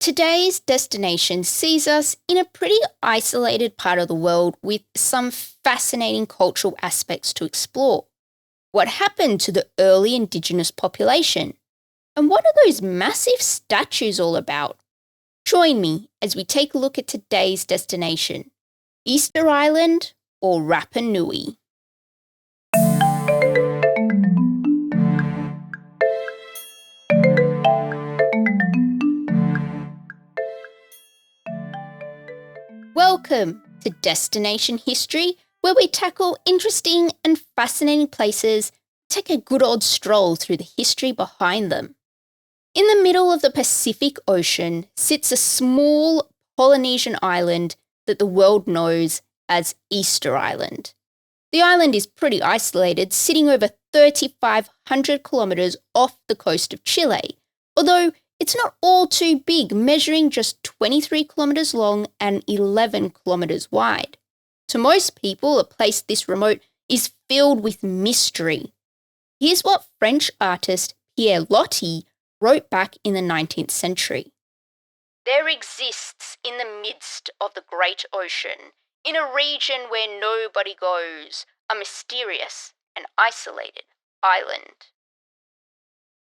Today's destination sees us in a pretty isolated part of the world with some fascinating cultural aspects to explore. What happened to the early indigenous population? And what are those massive statues all about? Join me as we take a look at today's destination, Easter Island or Rapa Nui. Welcome to Destination History, where we tackle interesting and fascinating places, take a good old stroll through the history behind them. In the middle of the Pacific Ocean sits a small Polynesian island that the world knows as Easter Island. The island is pretty isolated, sitting over 3,500 kilometres off the coast of Chile, although it's not all too big, measuring just 23 kilometres long and 11 kilometres wide. To most people, a place this remote is filled with mystery. Here's what French artist Pierre Loti wrote back in the 19th century. There exists in the midst of the great ocean, in a region where nobody goes, a mysterious and isolated island.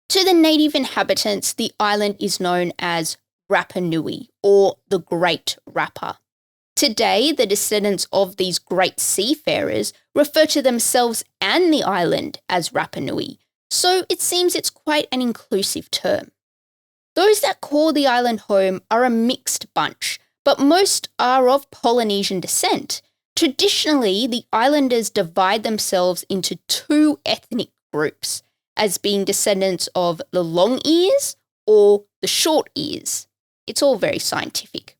To the native inhabitants, the island is known as Rapa Nui, or the Great Rapa. Today, the descendants of these great seafarers refer to themselves and the island as Rapa Nui, so it seems it's quite an inclusive term. Those that call the island home are a mixed bunch, but most are of Polynesian descent. Traditionally, the islanders divide themselves into two ethnic groups, as being descendants of the long ears or the short ears. It's all very scientific.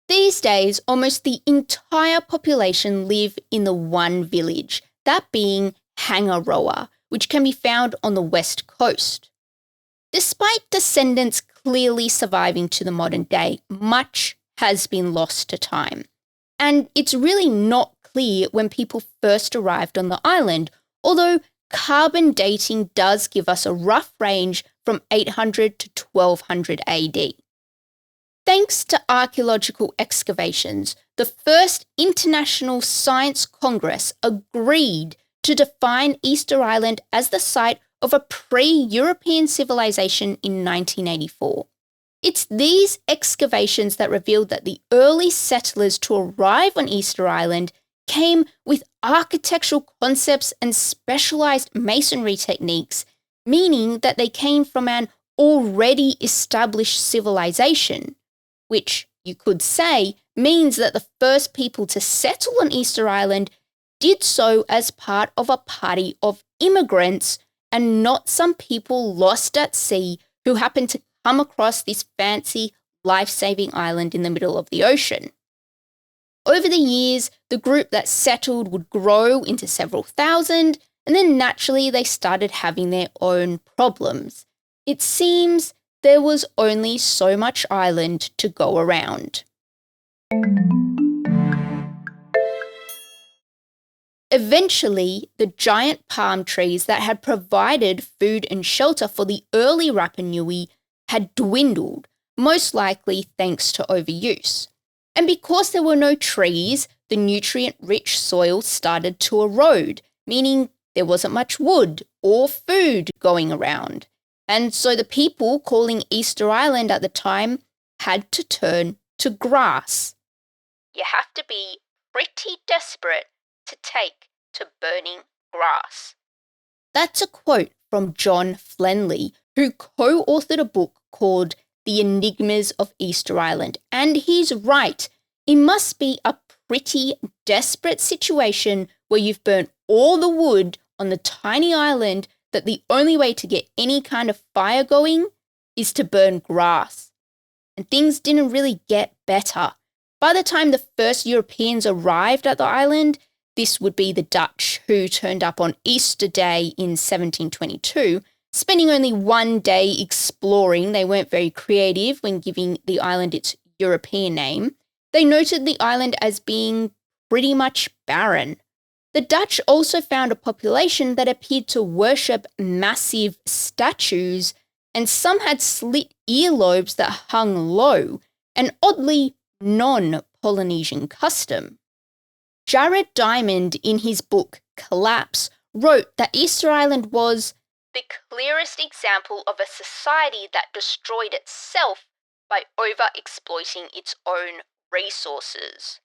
These days, almost the entire population live in the one village, that being Hangaroa, which can be found on the west coast. Despite descendants clearly surviving to the modern day, much has been lost to time. And it's really not clear when people first arrived on the island, although carbon dating does give us a rough range from 800 to 1200 AD. Thanks to archaeological excavations, the first International Science Congress agreed to define Easter Island as the site of a pre-European civilization in 1984. It's these excavations that revealed that the early settlers to arrive on Easter Island came with architectural concepts and specialized masonry techniques, meaning that they came from an already established civilization, which you could say means that the first people to settle on Easter Island did so as part of a party of immigrants and not some people lost at sea who happened to come across this fancy, life-saving island in the middle of the ocean. Over the years, the group that settled would grow into several thousand, and then naturally they started having their own problems. It seems there was only so much island to go around. Eventually, the giant palm trees that had provided food and shelter for the early Rapa Nui had dwindled, most likely thanks to overuse. And because there were no trees, the nutrient-rich soil started to erode, meaning there wasn't much wood or food going around. And so the people calling Easter Island at the time had to turn to grass. You have to be pretty desperate to take to burning grass. That's a quote from John Flenley, who co-authored a book called The Enigmas of Easter Island. And he's right. It must be a pretty desperate situation where you've burnt all the wood on the tiny island that the only way to get any kind of fire going is to burn grass. And things didn't really get better. By the time the first Europeans arrived at the island, this would be the Dutch, who turned up on Easter Day in 1722, spending only one day exploring. They weren't very creative when giving the island its European name. They noted the island as being pretty much barren. The Dutch also found a population that appeared to worship massive statues and some had slit earlobes that hung low, an oddly non-Polynesian custom. Jared Diamond, in his book Collapse, wrote that Easter Island was the clearest example of a society that destroyed itself by over-exploiting its own resources.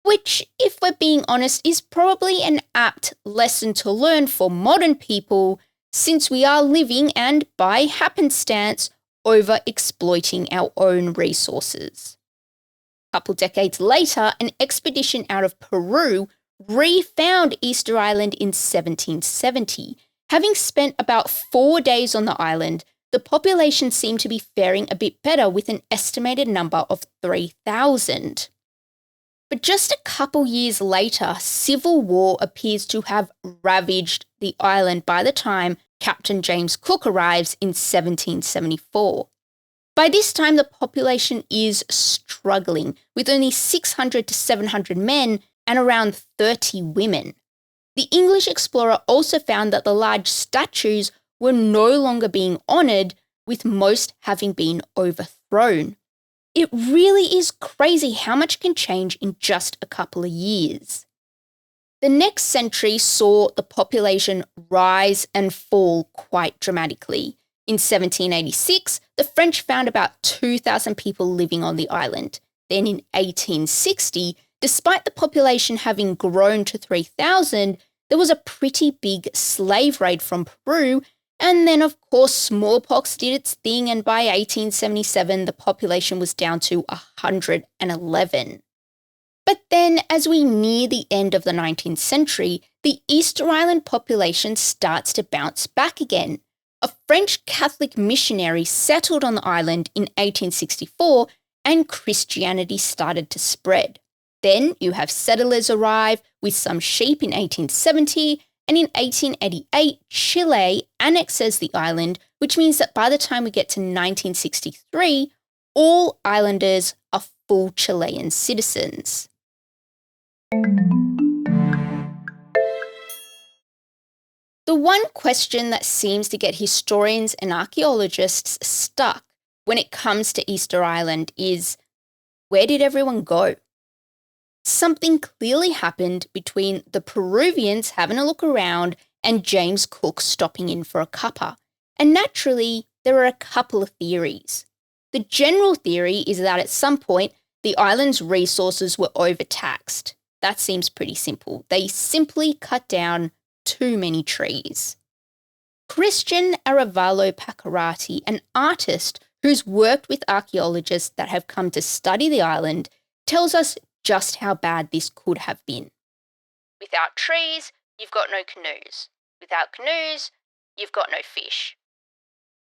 Which, if we're being honest, is probably an apt lesson to learn for modern people, since we are living and, by happenstance, over-exploiting our own resources. A couple decades later, an expedition out of Peru re-found Easter Island in 1770. Having spent about 4 days on the island, the population seemed to be faring a bit better with an estimated number of 3,000. But just a couple years later, civil war appears to have ravaged the island by the time Captain James Cook arrives in 1774. By this time, the population is struggling, with only 600 to 700 men and around 30 women. The English explorer also found that the large statues were no longer being honoured, with most having been overthrown. It really is crazy how much can change in just a couple of years. The next century saw the population rise and fall quite dramatically. In 1786, the French found about 2,000 people living on the island. Then in 1860, despite the population having grown to 3,000, there was a pretty big slave raid from Peru, and then of course smallpox did its thing, and by 1877 the population was down to 111. But then, as we near the end of the 19th century, the Easter Island population starts to bounce back again. A French Catholic missionary settled on the island in 1864, and Christianity started to spread. Then you have settlers arrive with some sheep in 1870, and in 1888, Chile annexes the island, which means that by the time we get to 1963, all islanders are full Chilean citizens. The one question that seems to get historians and archaeologists stuck when it comes to Easter Island is, where did everyone go? Something clearly happened between the Peruvians having a look around and James Cook stopping in for a cuppa. And naturally, there are a couple of theories. The general theory is that at some point, the island's resources were overtaxed. That seems pretty simple. They simply cut down too many trees. Christian Arevalo Pacarati, an artist who's worked with archaeologists that have come to study the island, tells us just how bad this could have been. Without trees, you've got no canoes. Without canoes, you've got no fish.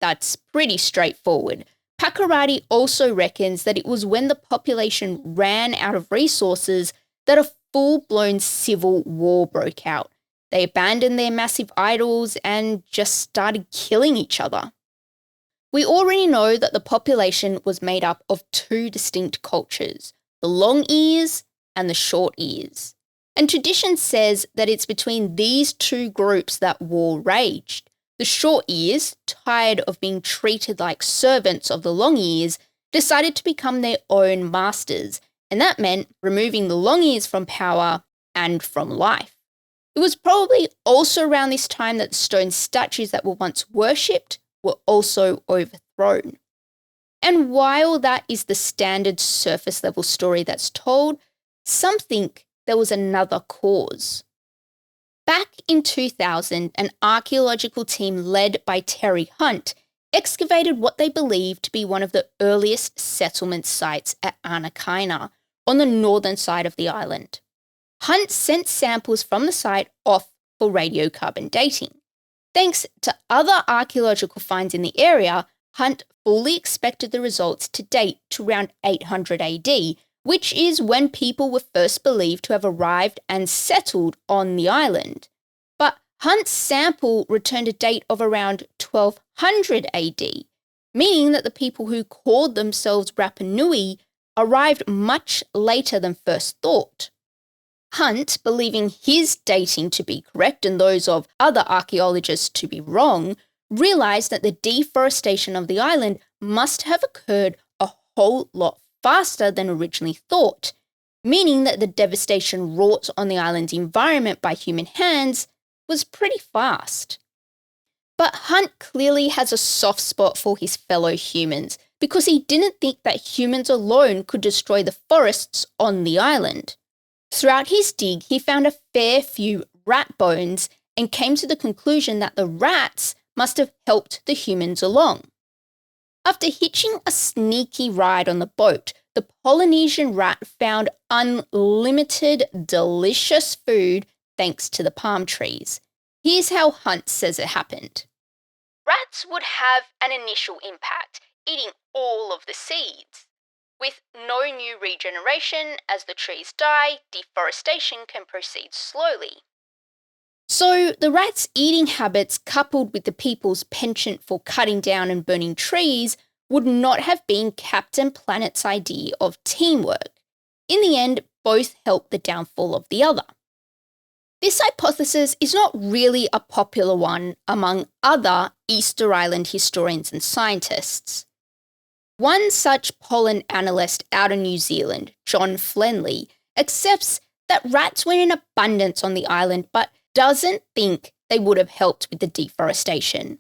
That's pretty straightforward. Pacarati also reckons that it was when the population ran out of resources that a full-blown civil war broke out. They abandoned their massive idols and just started killing each other. We already know that the population was made up of two distinct cultures, the long ears and the short ears. And tradition says that it's between these two groups that war raged. The short ears, tired of being treated like servants of the long ears, decided to become their own masters, and that meant removing the long ears from power and from life. It was probably also around this time that the stone statues that were once worshipped were also overthrown. And while that is the standard surface level story that's told, some think there was another cause. Back in 2000, an archaeological team led by Terry Hunt excavated what they believed to be one of the earliest settlement sites at Anakaina, on the northern side of the island. Hunt sent samples from the site off for radiocarbon dating. Thanks to other archaeological finds in the area, Hunt fully expected the results to date to around 800 AD, which is when people were first believed to have arrived and settled on the island. But Hunt's sample returned a date of around 1200 AD, meaning that the people who called themselves Rapa Nui arrived much later than first thought. Hunt, believing his dating to be correct and those of other archaeologists to be wrong, realised that the deforestation of the island must have occurred a whole lot faster than originally thought, meaning that the devastation wrought on the island's environment by human hands was pretty fast. But Hunt clearly has a soft spot for his fellow humans because he didn't think that humans alone could destroy the forests on the island. Throughout his dig, he found a fair few rat bones and came to the conclusion that the rats must have helped the humans along. After hitching a sneaky ride on the boat, the Polynesian rat found unlimited delicious food thanks to the palm trees. Here's how Hunt says it happened. Rats would have an initial impact, eating all of the seeds. With no new regeneration, as the trees die, deforestation can proceed slowly. So the rats' eating habits, coupled with the people's penchant for cutting down and burning trees, would not have been Captain Planet's idea of teamwork. In the end, both helped the downfall of the other. This hypothesis is not really a popular one among other Easter Island historians and scientists. One such pollen analyst out of New Zealand, John Flenley, accepts that rats were in abundance on the island but doesn't think they would have helped with the deforestation.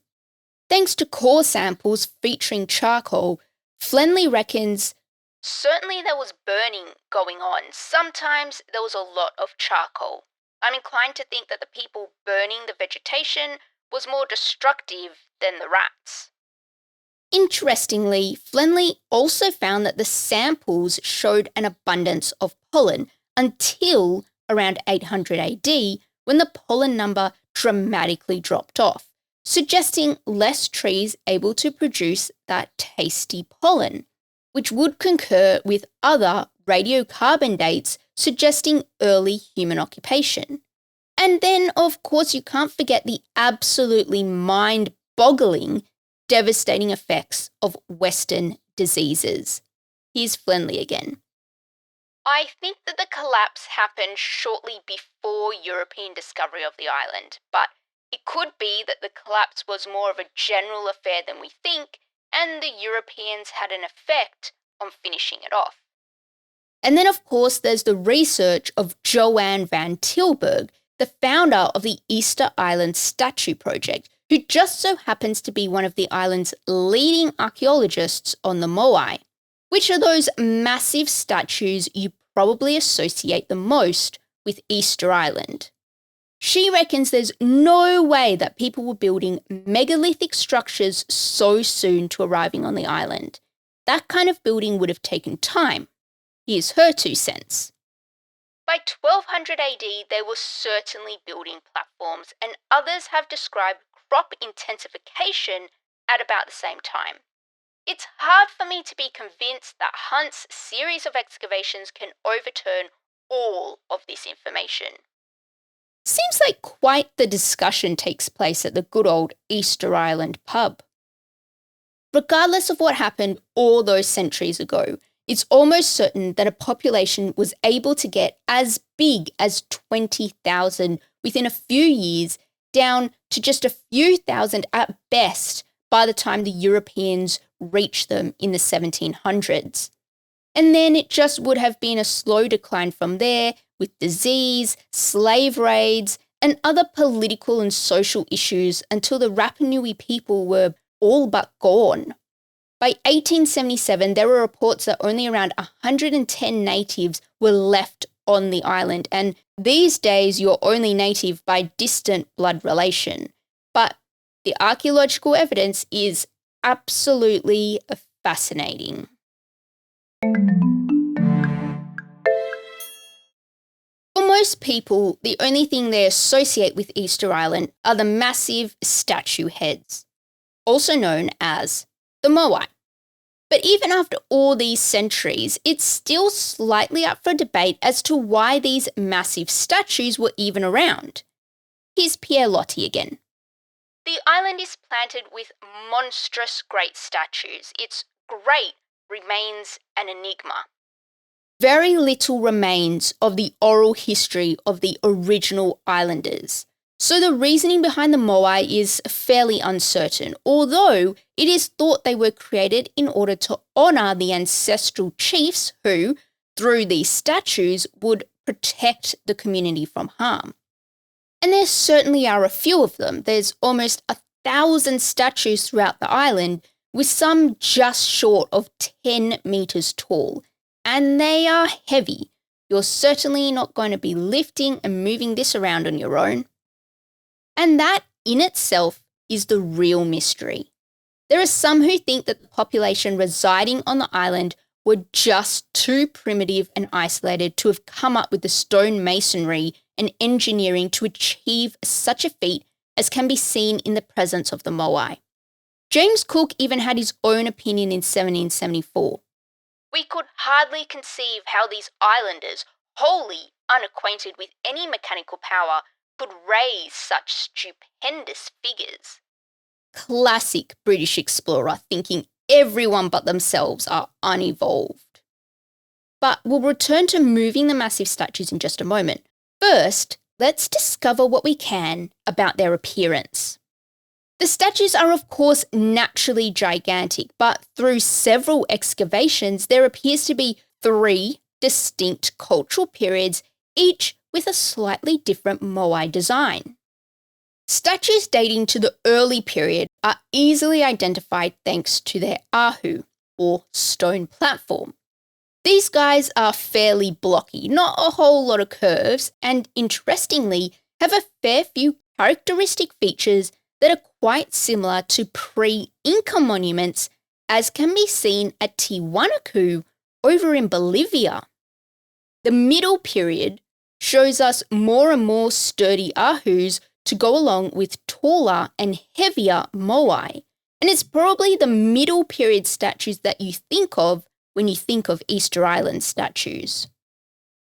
Thanks to core samples featuring charcoal, Flenley reckons, certainly there was burning going on. Sometimes there was a lot of charcoal. I'm inclined to think that the people burning the vegetation was more destructive than the rats. Interestingly, Flenley also found that the samples showed an abundance of pollen until around 800 AD, when the pollen number dramatically dropped off, suggesting less trees able to produce that tasty pollen, which would concur with other radiocarbon dates suggesting early human occupation. And then, of course, you can't forget the absolutely mind-boggling, devastating effects of Western diseases. Here's Flenley again. I think that the collapse happened shortly before European discovery of the island, but it could be that the collapse was more of a general affair than we think, and the Europeans had an effect on finishing it off. And then, of course, there's the research of Joanne van Tilburg, the founder of the Easter Island Statue Project, who just so happens to be one of the island's leading archaeologists on the Moai, which are those massive statues you probably associate the most with Easter Island. She reckons there's no way that people were building megalithic structures so soon to arriving on the island. That kind of building would have taken time. Here's her 2 cents. By 1200 AD, they were certainly building platforms, and others have described crop intensification at about the same time. It's hard for me to be convinced that Hunt's series of excavations can overturn all of this information. Seems like quite the discussion takes place at the good old Easter Island pub. Regardless of what happened all those centuries ago, it's almost certain that a population was able to get as big as 20,000 within a few years, down to just a few thousand at best by the time the Europeans reached them in the 1700s. And then it just would have been a slow decline from there, with disease, slave raids, and other political and social issues until the Rapa Nui people were all but gone. By 1877, there were reports that only around 110 natives were left on the island, and these days you're only native by distant blood relation. But the archaeological evidence is absolutely fascinating. For most people, the only thing they associate with Easter Island are the massive statue heads, also known as the Moai. But even after all these centuries, it's still slightly up for debate as to why these massive statues were even around. Here's Pierre Loti again. The island is planted with monstrous great statues. Its great remains an enigma. Very little remains of the oral history of the original islanders. So the reasoning behind the Moai is fairly uncertain, although it is thought they were created in order to honour the ancestral chiefs who, through these statues, would protect the community from harm. And there certainly are a few of them. There's almost 1,000 statues throughout the island, with some just short of 10 metres tall. And they are heavy. You're certainly not going to be lifting and moving this around on your own. And that in itself is the real mystery. There are some who think that the population residing on the island were just too primitive and isolated to have come up with the stone masonry and engineering to achieve such a feat as can be seen in the presence of the Moai. James Cook even had his own opinion in 1774. We could hardly conceive how these islanders, wholly unacquainted with any mechanical power, could raise such stupendous figures. Classic British explorer thinking everyone but themselves are unevolved. But we'll return to moving the massive statues in just a moment. First, let's discover what we can about their appearance. The statues are of course naturally gigantic, but through several excavations there appears to be 3 distinct cultural periods, each with a slightly different Moai design. Statues dating to the early period are easily identified thanks to their ahu, or stone platform. These guys are fairly blocky, not a whole lot of curves, and interestingly have a fair few characteristic features that are quite similar to pre-Inca monuments, as can be seen at Tiwanaku over in Bolivia. The middle period shows us more and more sturdy ahus to go along with taller and heavier Moai, and it's probably the middle period statues that you think of when you think of Easter Island statues.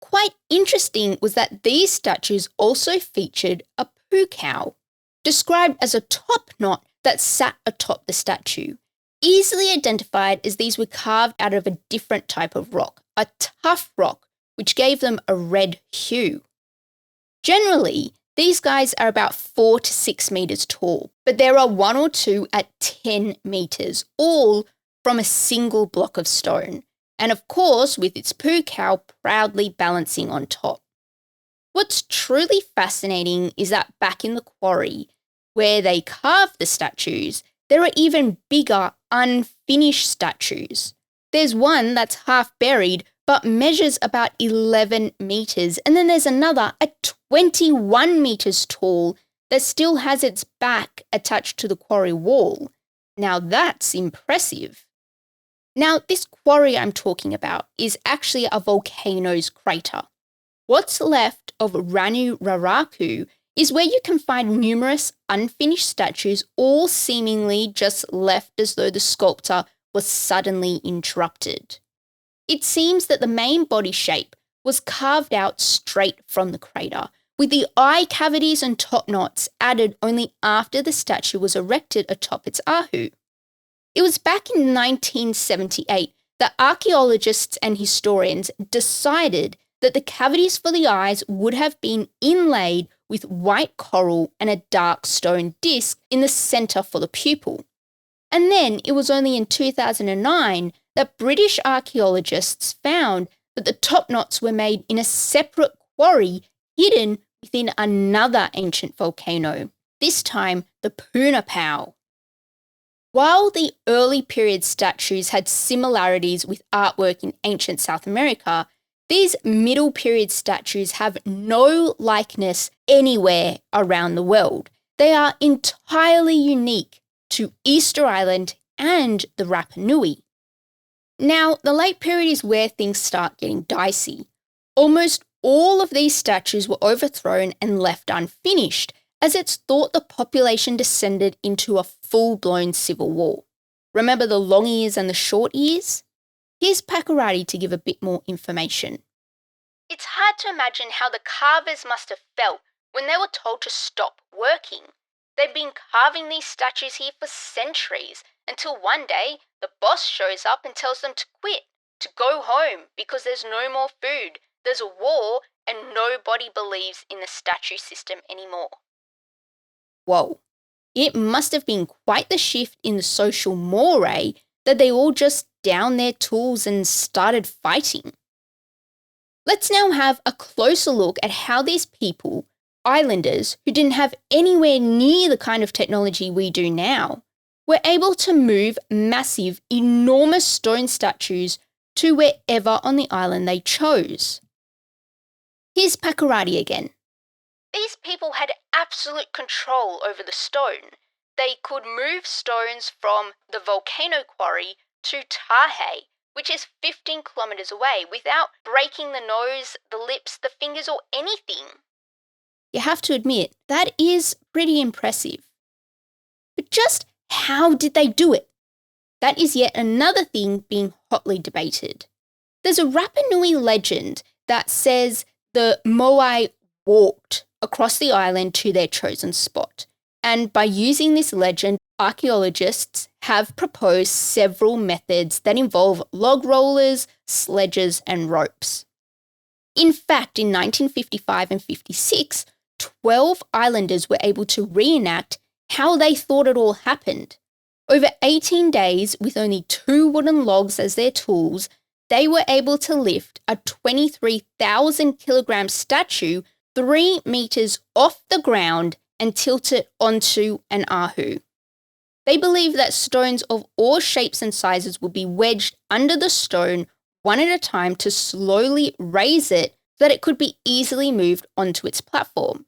Quite interesting was that these statues also featured a pukao, described as a top knot that sat atop the statue, easily identified as these were carved out of a different type of rock, a tough rock, which gave them a red hue. Generally, these guys are about 4 to 6 metres tall, but there are 1 or 2 at 10 metres, all from a single block of stone, and of course with its pukao proudly balancing on top. What's truly fascinating is that back in the quarry, where they carved the statues, there are even bigger unfinished statues. There's one that's half buried but measures about 11 metres, and then there's another at 21 metres tall that still has its back attached to the quarry wall. Now that's impressive. Now this quarry I'm talking about is actually a volcano's crater. What's left of Ranu Raraku is where you can find numerous unfinished statues, all seemingly just left as though the sculptor was suddenly interrupted. It seems that the main body shape was carved out straight from the crater, with the eye cavities and top knots added only after the statue was erected atop its ahu. It was back in 1978 that archaeologists and historians decided that the cavities for the eyes would have been inlaid with white coral and a dark stone disc in the centre for the pupil. And then it was only in 2009 that British archaeologists found that the top knots were made in a separate quarry hidden within another ancient volcano, this time the Punapau. While the early period statues had similarities with artwork in ancient South America, these middle period statues have no likeness anywhere around the world. They are entirely unique to Easter Island and the Rapa Nui. Now, the late period is where things start getting dicey. Almost all of these statues were overthrown and left unfinished, as it's thought the population descended into a full-blown civil war. Remember the long ears and the short ears? Here's Pakarati to give a bit more information. It's hard to imagine how the carvers must have felt when they were told to stop working. They'd been carving these statues here for centuries, until one day the boss shows up and tells them to quit, to go home because there's no more food, there's a war, and nobody believes in the statue system anymore. whoa, it must have been quite the shift in the social moray that they all just downed their tools and started fighting. Let's now have a closer look at how these people, islanders who didn't have anywhere near the kind of technology we do now, were able to move massive, enormous stone statues to wherever on the island they chose. Here's Pakarati again. These people had absolute control over the stone. They could move stones from the volcano quarry to Tahe, which is 15 kilometres away, without breaking the nose, the lips, the fingers, or anything. You have to admit, that is pretty impressive. But just how did they do it? That is yet another thing being hotly debated. There's a Rapa Nui legend that says the Moai walked across the island to their chosen spot. And by using this legend, archaeologists have proposed several methods that involve log rollers, sledges, and ropes. In fact, in 1955 and 56, 12 islanders were able to reenact how they thought it all happened. Over 18 days, with only 2 wooden logs as their tools, they were able to lift a 23,000 kilogram statue 3 meters off the ground and tilt it onto an ahu. They believe that stones of all shapes and sizes would be wedged under the stone one at a time to slowly raise it so that it could be easily moved onto its platform.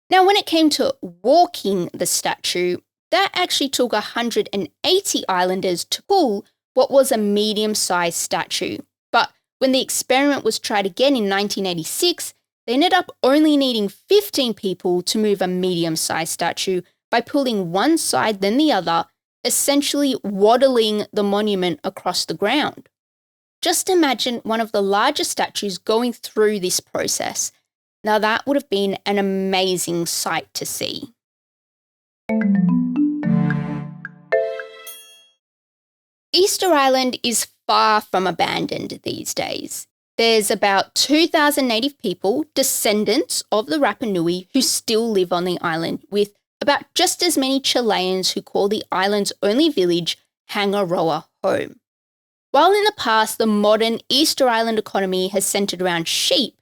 Now, when it came to walking the statue, that actually took 180 islanders to pull what was a medium-sized statue. But when the experiment was tried again in 1986, they ended up only needing 15 people to move a medium-sized statue by pulling one side then the other, essentially waddling the monument across the ground. Just imagine one of the largest statues going through this process. Now that would have been an amazing sight to see. Easter Island is far from abandoned these days. There's about 2,000 native people, descendants of the Rapa Nui, who still live on the island, with about just as many Chileans who call the island's only village Hangaroa home. While in the past the modern Easter Island economy has centred around sheep,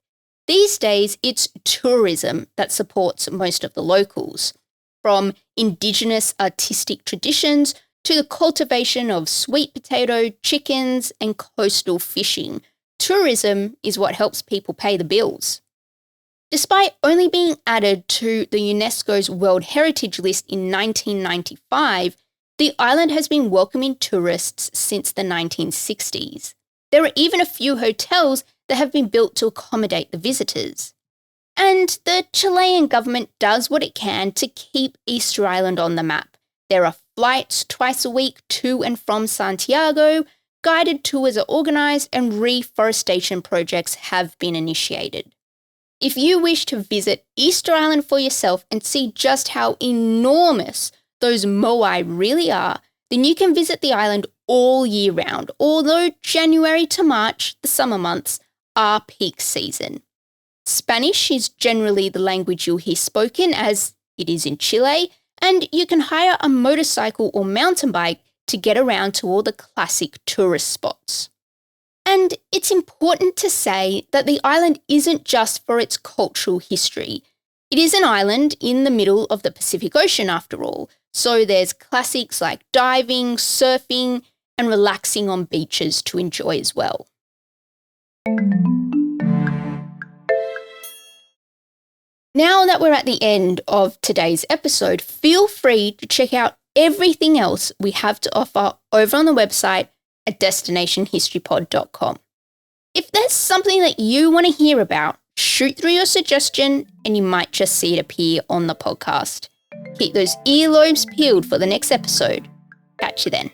these days it's tourism that supports most of the locals. From indigenous artistic traditions to the cultivation of sweet potato, chickens, and coastal fishing, tourism is what helps people pay the bills. Despite only being added to the UNESCO's World Heritage List in 1995, the island has been welcoming tourists since the 1960s. There are even a few hotels that have been built to accommodate the visitors. And the Chilean government does what it can to keep Easter Island on the map. There are flights twice a week to and from Santiago, guided tours are organised, and reforestation projects have been initiated. If you wish to visit Easter Island for yourself and see just how enormous those moai really are, then you can visit the island all year round, although January to March, the summer months, are peak season. Spanish is generally the language you'll hear spoken, as it is in Chile, and you can hire a motorcycle or mountain bike to get around to all the classic tourist spots. And it's important to say that the island isn't just for its cultural history. It is an island in the middle of the Pacific Ocean after all, so there's classics like diving, surfing, and relaxing on beaches to enjoy as well. Now that we're at the end of today's episode, feel free to check out everything else we have to offer over on the website at destinationhistorypod.com. If there's something that you want to hear about, shoot through your suggestion and you might just see it appear on the podcast. Keep those earlobes peeled for the next episode. Catch you then.